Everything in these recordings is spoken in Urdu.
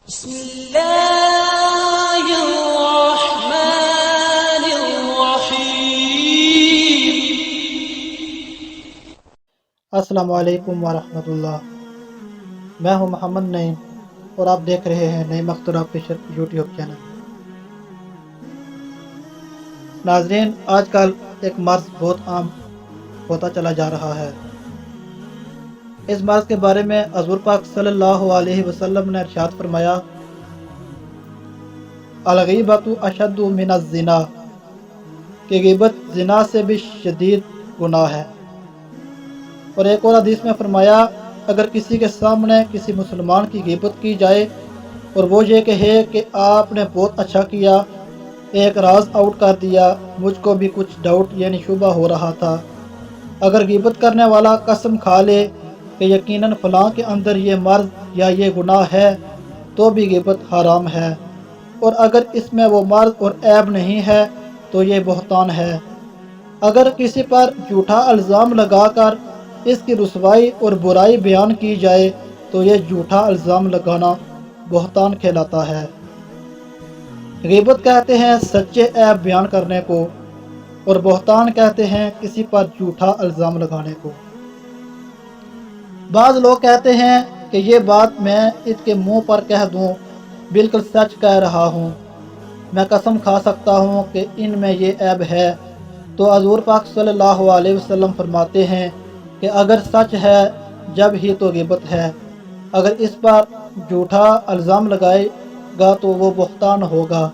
بسم اللہ الرحمن الرحیم۔ السلام علیکم ورحمۃ اللہ۔ میں ہوں محمد نعیم اور آپ دیکھ رہے ہیں نعیم اختر آفیشل یوٹیوب چینل۔ ناظرین، آج کل ایک مرض بہت عام ہوتا چلا جا رہا ہے۔ اس مرض کے بارے میں حضور پاک صلی اللہ علیہ وسلم نے ارشاد فرمایا، الغیبۃ اشد من الزنا، کہ غیبت زنا سے بھی شدید گناہ ہے۔ اور ایک اور حدیث میں فرمایا، اگر کسی کے سامنے کسی مسلمان کی غیبت کی جائے اور وہ یہ کہے کہ آپ نے بہت اچھا کیا، ایک راز آؤٹ کر دیا، مجھ کو بھی کچھ ڈاؤٹ یعنی شبہ ہو رہا تھا، اگر غیبت کرنے والا قسم کھا لے کہ یقیناً فلاں کے اندر یہ مرض یا یہ گناہ ہے، تو بھی غیبت حرام ہے، اور اگر اس میں وہ مرض اور عیب نہیں ہے تو یہ بہتان ہے۔ اگر کسی پر جھوٹا الزام لگا کر اس کی رسوائی اور برائی بیان کی جائے تو یہ جھوٹا الزام لگانا بہتان کہلاتا ہے۔ غیبت کہتے ہیں سچے عیب بیان کرنے کو، اور بہتان کہتے ہیں کسی پر جھوٹا الزام لگانے کو۔ بعض لوگ کہتے ہیں کہ یہ بات میں اس کے منہ پر کہہ دوں، بالکل سچ کہہ رہا ہوں، میں قسم کھا سکتا ہوں کہ ان میں یہ عیب ہے، تو حضور پاک صلی اللہ علیہ وسلم فرماتے ہیں کہ اگر سچ ہے جب ہی تو غیبت ہے، اگر اس پر جھوٹا الزام لگائے گا تو وہ بہتان ہوگا۔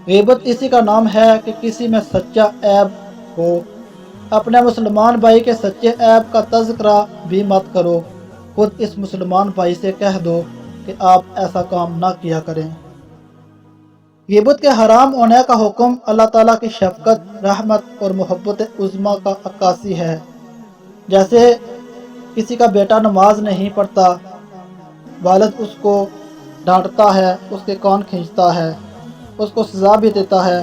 غیبت اسی کا نام ہے کہ کسی میں سچا عیب ہو۔ اپنے مسلمان بھائی کے سچے عیب کا تذکرہ بھی مت کرو، خود اس مسلمان بھائی سے کہہ دو کہ آپ ایسا کام نہ کیا کریں۔ غیبت کے حرام ہونے کا حکم اللہ تعالیٰ کی شفقت، رحمت اور محبت عظمیٰ کا عکاسی ہے۔ جیسے کسی کا بیٹا نماز نہیں پڑھتا، والد اس کو ڈانٹتا ہے، اس کے کان کھینچتا ہے، اس کو سزا بھی دیتا ہے،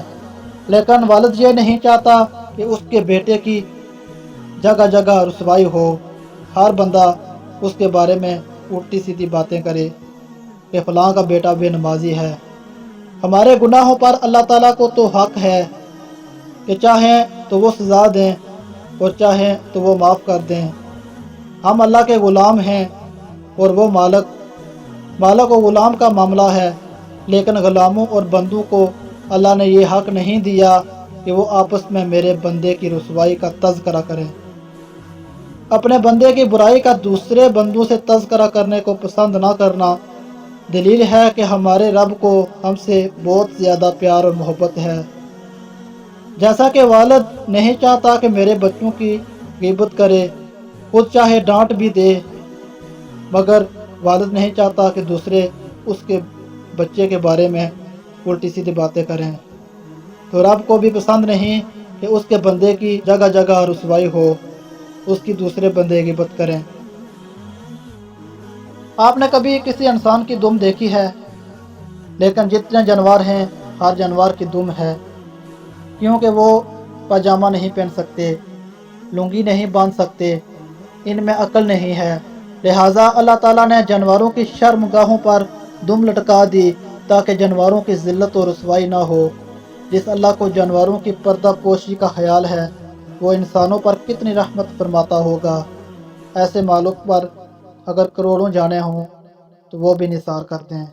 لیکن والد یہ نہیں چاہتا کہ اس کے بیٹے کی جگہ جگہ رسوائی ہو، ہر بندہ اس کے بارے میں الٹی سیدھی باتیں کرے کہ فلاں کا بیٹا بے نمازی ہے۔ ہمارے گناہوں پر اللہ تعالیٰ کو تو حق ہے کہ چاہیں تو وہ سزا دیں اور چاہیں تو وہ معاف کر دیں۔ ہم اللہ کے غلام ہیں اور وہ مالک و غلام کا معاملہ ہے، لیکن غلاموں اور بندوں کو اللہ نے یہ حق نہیں دیا کہ وہ آپس میں میرے بندے کی رسوائی کا تذکرہ کریں۔ اپنے بندے کی برائی کا دوسرے بندوں سے تذکرہ کرنے کو پسند نہ کرنا دلیل ہے کہ ہمارے رب کو ہم سے بہت زیادہ پیار اور محبت ہے۔ جیسا کہ والد نہیں چاہتا کہ میرے بچوں کی غیبت کرے، خود چاہے ڈانٹ بھی دے، مگر والد نہیں چاہتا کہ دوسرے اس کے بچے کے بارے میں الٹی سیدھی باتیں کریں، تو رب کو بھی پسند نہیں کہ اس کے بندے کی جگہ جگہ رسوائی ہو، اس کی دوسرے بندے غیبت کریں۔ آپ نے کبھی کسی انسان کی دم دیکھی ہے؟ لیکن جتنے جانور ہیں ہر جانور کی دم ہے، کیونکہ وہ پاجامہ نہیں پہن سکتے، لنگی نہیں باندھ سکتے، ان میں عقل نہیں ہے، لہٰذا اللہ تعالیٰ نے جانوروں کی شرمگاہوں پر دم لٹکا دی تاکہ جانوروں کی ذلت و رسوائی نہ ہو۔ جس اللہ کو جانوروں کی پردہ پوشی کا خیال ہے، وہ انسانوں پر کتنی رحمت فرماتا ہوگا۔ ایسے مالک پر اگر کروڑوں جانیں ہوں تو وہ بھی نثار کر دیں۔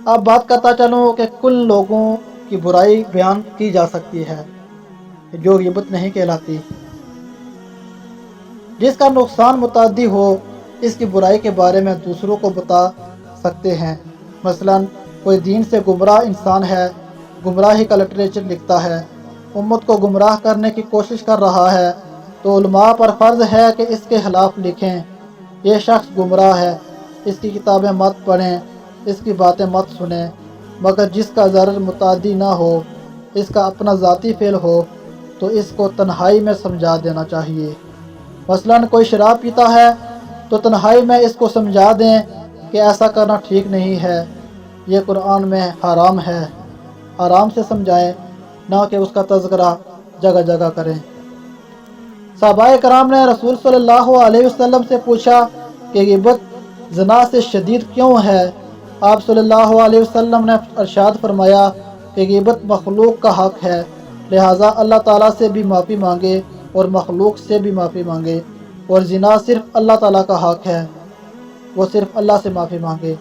اب بات کرتا چلوں کہ کل لوگوں کی برائی بیان کی جا سکتی ہے جو غیبت نہیں کہلاتی۔ جس کا نقصان متعدی ہو، اس کی برائی کے بارے میں دوسروں کو بتا سکتے ہیں۔ مثلا کوئی دین سے گمراہ انسان ہے، گمراہی کا لٹریچر لکھتا ہے، امت کو گمراہ کرنے کی کوشش کر رہا ہے، تو علماء پر فرض ہے کہ اس کے خلاف لکھیں، یہ شخص گمراہ ہے، اس کی کتابیں مت پڑھیں، اس کی باتیں مت سنیں، مگر جس کا ضرر متعدی نہ ہو، اس کا اپنا ذاتی فعل ہو، تو اس کو تنہائی میں سمجھا دینا چاہیے۔ مثلا کوئی شراب پیتا ہے تو تنہائی میں اس کو سمجھا دیں کہ ایسا کرنا ٹھیک نہیں ہے، یہ قرآن میں حرام ہے، آرام سے سمجھائیں، نہ کہ اس کا تذکرہ جگہ جگہ کریں۔ صحابہ کرام نے رسول صلی اللہ علیہ وسلم سے پوچھا کہ غیبت زنا سے شدید کیوں ہے؟ آپ صلی اللہ علیہ وسلم نے ارشاد فرمایا کہ غیبت مخلوق کا حق ہے، لہٰذا اللہ تعالیٰ سے بھی معافی مانگے اور مخلوق سے بھی معافی مانگے، اور زنا صرف اللہ تعالیٰ کا حق ہے، وہ صرف اللہ سے معافی مانگے،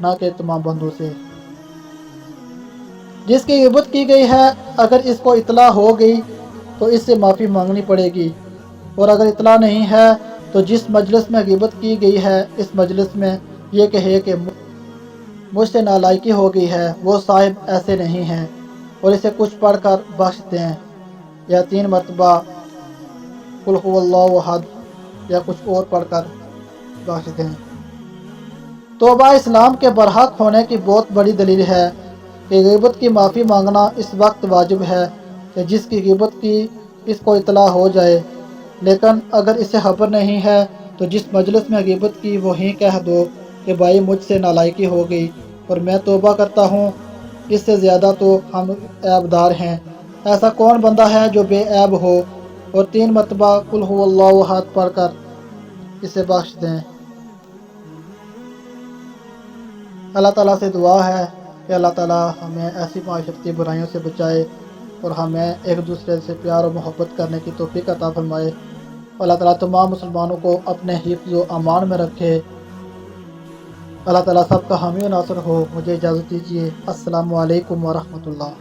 نہ کہ تمام بندوں سے۔ جس کی غیبت کی گئی ہے اگر اس کو اطلاع ہو گئی تو اس سے معافی مانگنی پڑے گی، اور اگر اطلاع نہیں ہے تو جس مجلس میں غیبت کی گئی ہے اس مجلس میں یہ کہے کہ مجھ سے نالائقی ہو گئی ہے، وہ صاحب ایسے نہیں ہیں، اور اسے کچھ پڑھ کر بخش دیں، یا 3 مرتبہ قل هو اللہ احد یا کچھ اور پڑھ کر بخش دیں۔ توبہ اسلام کے برحق ہونے کی بہت بڑی دلیل ہے کہ غیبت کی معافی مانگنا اس وقت واجب ہے کہ جس کی غیبت کی اس کو اطلاع ہو جائے، لیکن اگر اسے خبر نہیں ہے تو جس مجلس میں غیبت کی وہیں کہہ دو کہ بھائی مجھ سے نالائقی ہو گئی اور میں توبہ کرتا ہوں، اس سے زیادہ تو ہم عیب دار ہیں۔ ایسا کون بندہ ہے جو بے عیب ہو؟ اور 3 مرتبہ قل هو اللہ احد پڑھ کر اسے بخش دیں۔ اللہ تعالیٰ سے دعا ہے کہ اللہ تعالیٰ ہمیں ایسی معاشرتی برائیوں سے بچائے اور ہمیں ایک دوسرے سے پیار و محبت کرنے کی توفیق عطا فرمائے۔ اللہ تعالیٰ تمام مسلمانوں کو اپنے حفظ و امان میں رکھے۔ اللہ تعالیٰ سب کا حامی و ناصر ہو۔ مجھے اجازت دیجیے۔ السلام علیکم ورحمۃ اللہ۔